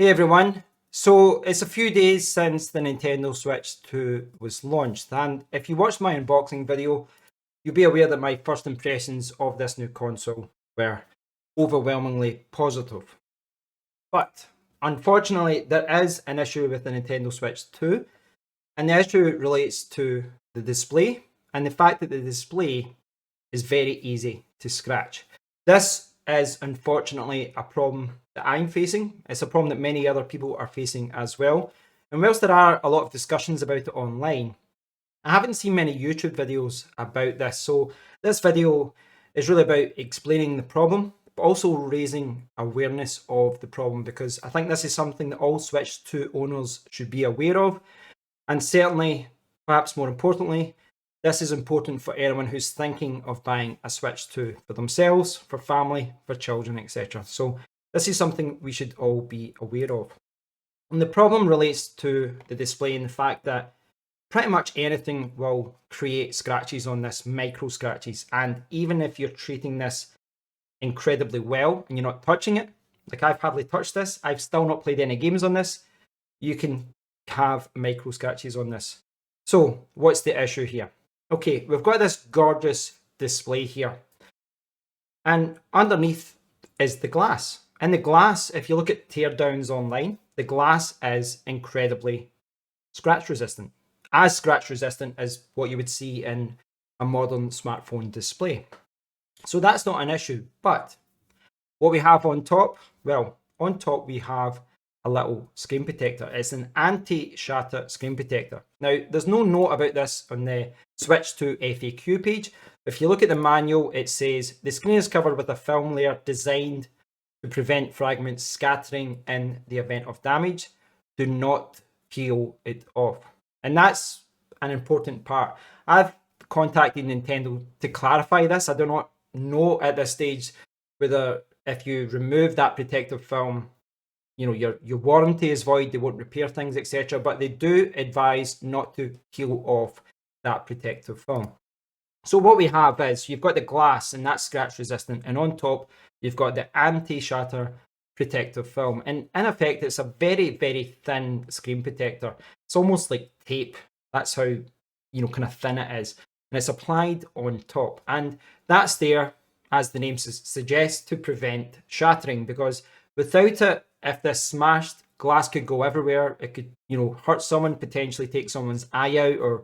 Hey everyone. So it's a few days since the Nintendo Switch 2 was launched, and if you watched my unboxing video, you'll be aware that my first impressions of this new console were overwhelmingly positive. But unfortunately, there is an issue with the Nintendo Switch 2, and the issue relates to the display and the fact that the display is very easy to scratch. This is unfortunately a problem that I'm facing. It's a problem that many other people are facing as well. And whilst there are a lot of discussions about it online, I haven't seen many YouTube videos about this. So this video is really about explaining the problem, but also raising awareness of the problem, because I think this is something that all Switch 2 owners should be aware of. And certainly, perhaps more importantly, this is important for anyone who's thinking of buying a Switch 2 for themselves, for family, for children, etc. So this is something we should all be aware of. And the problem relates to the display and the fact that pretty much anything will create scratches on this, micro scratches. And even if you're treating this incredibly well and you're not touching it, like I've hardly touched this, I've still not played any games on this, you can have micro scratches on this. So what's the issue here? Okay, we've got this gorgeous display here. And underneath is the glass. And the glass, if you look at teardowns online, the glass is incredibly scratch resistant. As scratch resistant as what you would see in a modern smartphone display. So that's not an issue. But what we have on top, well, on top we have a little screen protector. It's an anti-shatter screen protector. Now, there's no note about this on the Switch 2 FAQ page. If you look at the manual, it says the screen is covered with a film layer designed to prevent fragments scattering in the event of damage. Do not peel it off. And that's an important part. I've contacted Nintendo to clarify this. I do not know at this stage whether if you remove that protective film, you know, your warranty is void, they won't repair things, etc. But they do advise not to peel off that protective film. So what we have is you've got the glass, and that's scratch resistant, and on top you've got the anti-shatter protective film. And in effect, it's a very, very thin screen protector. It's almost like tape. That's how, kind of thin it is. And it's applied on top. And that's there, as the name suggests, to prevent shattering, because without it, if this smashed, glass could go everywhere. It could, hurt someone, potentially take someone's eye out, or,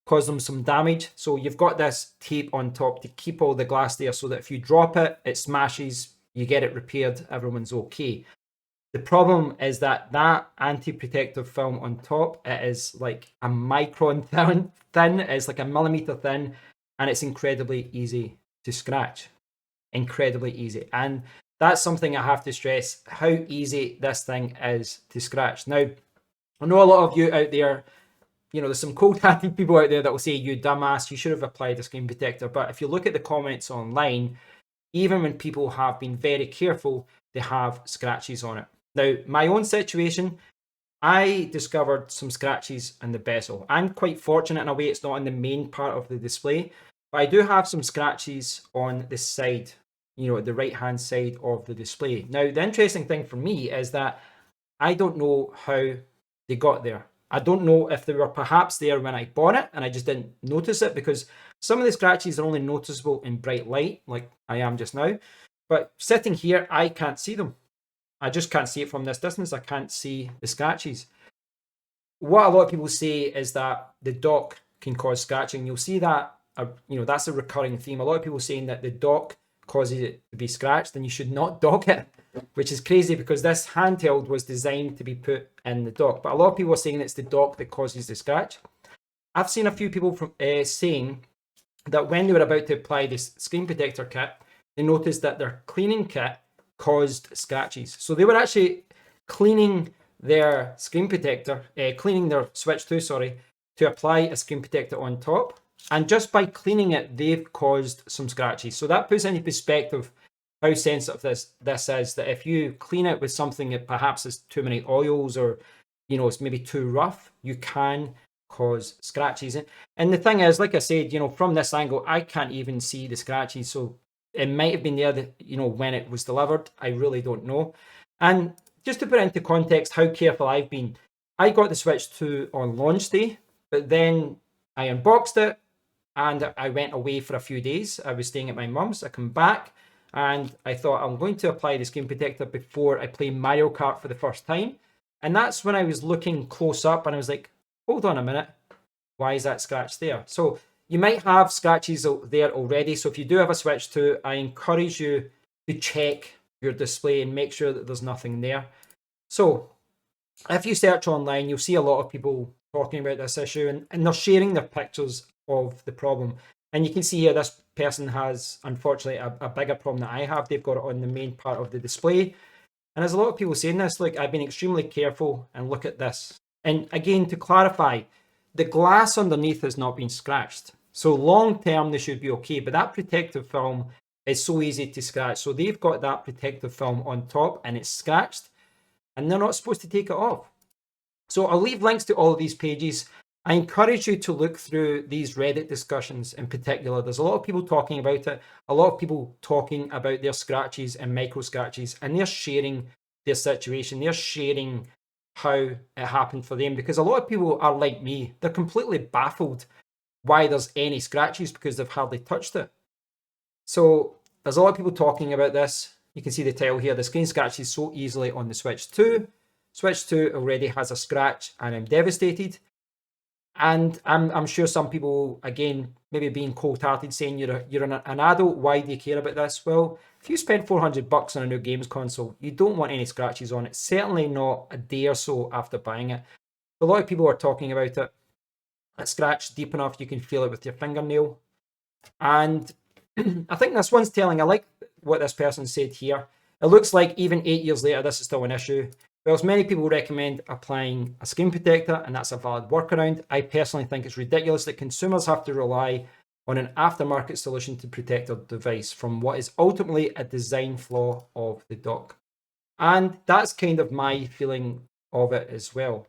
cause them some damage. So you've got this tape on top to keep all the glass there so that if you drop it, it smashes, you get it repaired, everyone's okay. The problem is that anti-protective film on top, it is like a micron thin, it's like a millimeter thin, and it's incredibly easy to scratch. Incredibly easy. And that's something I have to stress, how easy this thing is to scratch. Now, I know a lot of you out there, there's some cold-hearted people out there that will say, you dumbass, you should have applied a screen protector. But if you look at the comments online, even when people have been very careful, they have scratches on it. Now, my own situation, I discovered some scratches in the bezel. I'm quite fortunate in a way it's not on the main part of the display, but I do have some scratches on the side, the right-hand side of the display. Now, the interesting thing for me is that I don't know how they got there. I don't know if they were perhaps there when I bought it and I just didn't notice it, because some of the scratches are only noticeable in bright light, like I am just now. But sitting here, I can't see them. I just can't see it from this distance. I can't see the scratches. What a lot of people say is that the dock can cause scratching. You'll see that, that's a recurring theme. A lot of people saying that the dock causes it to be scratched, and you should not dock it, which is crazy because this handheld was designed to be put in the dock. But a lot of people are saying it's the dock that causes the scratch. I've seen a few people saying that when they were about to apply this screen protector kit, they noticed that their cleaning kit caused scratches. So they were actually cleaning their screen protector, cleaning their Switch 2, to apply a screen protector on top. And just by cleaning it, they've caused some scratches. So that puts into perspective how sensitive this is, that if you clean it with something that perhaps has too many oils, or, it's maybe too rough, you can cause scratches. And the thing is, like I said, from this angle, I can't even see the scratches. So it might have been there, when it was delivered. I really don't know. And just to put it into context how careful I've been, I got the Switch 2 on launch day, but then I unboxed it and I went away for a few days. I was staying at my mum's. I come back and I thought I'm going to apply the screen protector before I play Mario Kart for the first time. And that's when I was looking close up and I was like, hold on a minute, why is that scratch there? So you might have scratches there already. So if you do have a Switch 2, I encourage you to check your display and make sure that there's nothing there. So if you search online, you'll see a lot of people talking about this issue and they're sharing their pictures of the problem. And you can see here, this person has, unfortunately, a bigger problem that I have. They've got it on the main part of the display. And there's a lot of people saying this, like, I've been extremely careful and look at this. And again, to clarify, the glass underneath has not been scratched. So long term, they should be okay. But that protective film is so easy to scratch. So they've got that protective film on top and it's scratched and they're not supposed to take it off. So I'll leave links to all of these pages. I encourage you to look through these Reddit discussions in particular. There's a lot of people talking about it, a lot of people talking about their scratches and micro scratches, and they're sharing their situation. They're sharing how it happened for them because a lot of people are like me. They're completely baffled why there's any scratches because they've hardly touched it. So there's a lot of people talking about this. You can see the title here, the screen scratches so easily on the Switch 2. Switch 2 already has a scratch and I'm devastated. And I'm sure some people, again, maybe being cold-hearted, saying you're an adult, why do you care about this? Well, if you spend $400 on a new games console, you don't want any scratches on it. Certainly not a day or so after buying it. A lot of people are talking about it. A scratch deep enough you can feel it with your fingernail. And I think this one's telling. I like what this person said here. It looks like even 8 years later, this is still an issue. Whilst many people recommend applying a screen protector, and that's a valid workaround, I personally think it's ridiculous that consumers have to rely on an aftermarket solution to protect their device from what is ultimately a design flaw of the dock. And that's kind of my feeling of it as well.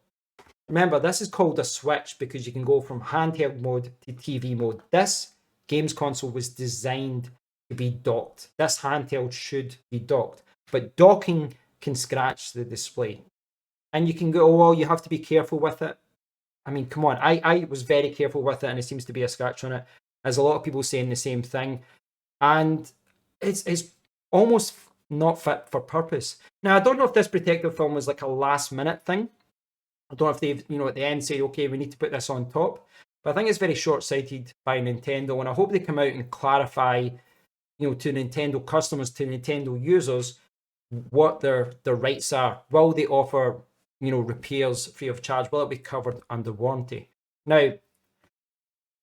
Remember, this is called a Switch because you can go from handheld mode to TV mode. This games console was designed to be docked. This handheld should be docked, but docking can scratch the display. And you can go, oh, well, you have to be careful with it. I mean, come on. I was very careful with it and it seems to be a scratch on it. There's a lot of people saying the same thing. And it's almost not fit for purpose. Now, I don't know if this protective film was like a last minute thing. I don't know if they've, at the end said, okay, we need to put this on top. But I think it's very short-sighted by Nintendo. And I hope they come out and clarify, to Nintendo customers, to Nintendo users, what their rights are. Will they offer, repairs free of charge? Will it be covered under warranty? Now,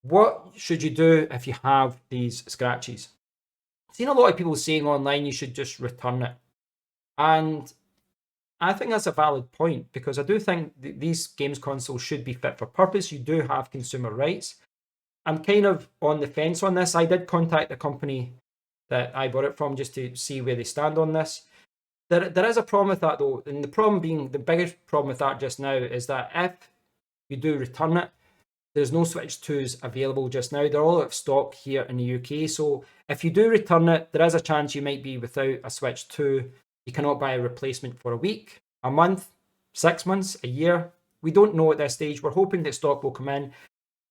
what should you do if you have these scratches? I've seen a lot of people saying online you should just return it. And I think that's a valid point because I do think these games consoles should be fit for purpose. You do have consumer rights. I'm kind of on the fence on this. I did contact the company that I bought it from just to see where they stand on this. There is a problem with that though, and the biggest problem with that just now is that if you do return it, there's no Switch 2s available just now. They're all out of stock here in the UK. So if you do return it, there is a chance you might be without a Switch 2. You cannot buy a replacement for a week, a month, 6 months, a year. We don't know at this stage. We're hoping that stock will come in.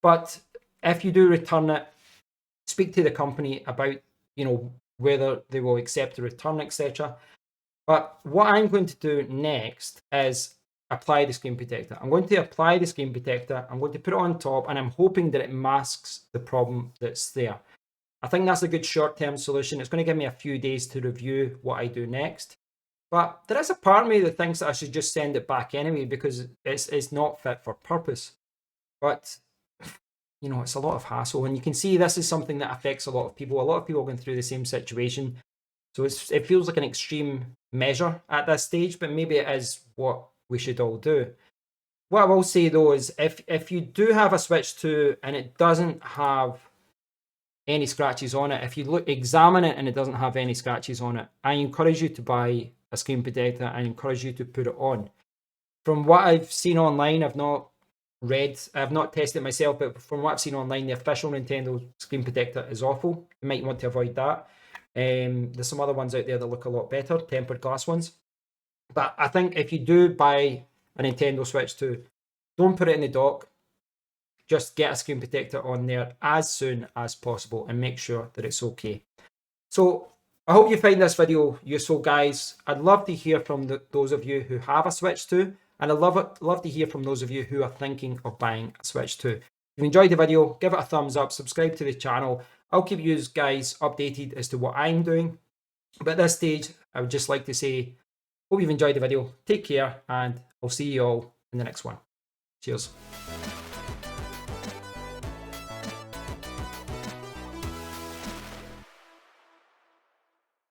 But if you do return it, speak to the company about, whether they will accept the return, etc. But what I'm going to do next is apply the screen protector. I'm going to apply the screen protector. I'm going to put it on top and I'm hoping that it masks the problem that's there. I think that's a good short-term solution. It's going to give me a few days to review what I do next. But there is a part of me that thinks that I should just send it back anyway because it's not fit for purpose. But, it's a lot of hassle. And you can see this is something that affects a lot of people. A lot of people are going through the same situation. So it feels like an extreme measure at this stage, but maybe it is what we should all do. What I will say though is if you do have a Switch 2 and it doesn't have any scratches on it, if you examine it and it doesn't have any scratches on it, I encourage you to buy a screen protector. I encourage you to put it on. From what I've seen online, I've not tested it myself, but from what I've seen online, the official Nintendo screen protector is awful. You might want to avoid that. There's some other ones out there that look a lot better, tempered glass ones. But I think if you do buy a Nintendo Switch 2, don't put it in the dock. Just get a screen protector on there as soon as possible and make sure that it's okay. So I hope you find this video useful, guys. I'd love to hear from those of you who have a Switch 2, and I'd love to hear from those of you who are thinking of buying a Switch 2. If you enjoyed the video, give it a thumbs up, subscribe to the channel. I'll keep you guys updated as to what I'm doing. But at this stage, I would just like to say, hope you've enjoyed the video. Take care, and I'll see you all in the next one. Cheers.